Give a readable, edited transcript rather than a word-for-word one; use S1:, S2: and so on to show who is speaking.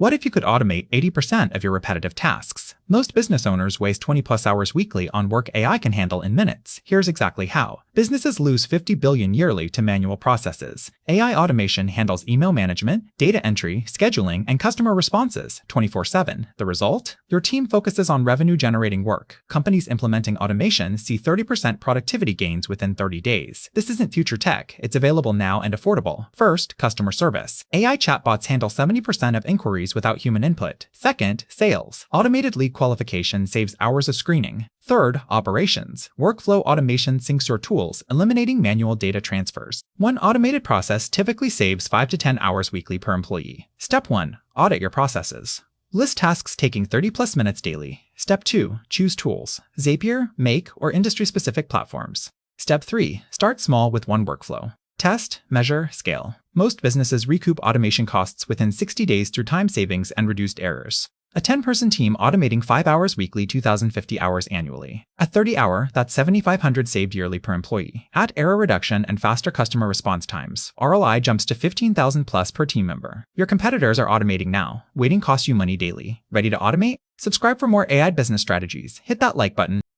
S1: What if you could automate 80% of your repetitive tasks? Most business owners waste 20+ hours weekly on work AI can handle in minutes. Here's exactly how. Businesses lose $50 billion yearly to manual processes. AI automation handles email management, data entry, scheduling, and customer responses 24/7. The result? Your team focuses on revenue-generating work. Companies implementing automation see 30% productivity gains within 30 days. This isn't future tech. It's available now and affordable. First, customer service. AI chatbots handle 70% of inquiries without human input. Second, sales. Automated lead qualification saves hours of screening. Third, operations. Workflow automation syncs your tools, eliminating manual data transfers. One automated process typically saves 5 to 10 hours weekly per employee. Step 1. Audit your processes. List tasks taking 30+ minutes daily. Step 2. Choose tools. Zapier, Make, or industry-specific platforms. Step 3. Start small with one workflow. Test, measure, scale. Most businesses recoup automation costs within 60 days through time savings and reduced errors. A 10-person team automating 5 hours weekly, 2,050 hours annually. A 30-hour, that's 7,500 saved yearly per employee. Add error reduction and faster customer response times. ROI jumps to 15,000 plus per team member. Your competitors are automating now. Waiting costs you money daily. Ready to automate? Subscribe for more AI business strategies. Hit that like button.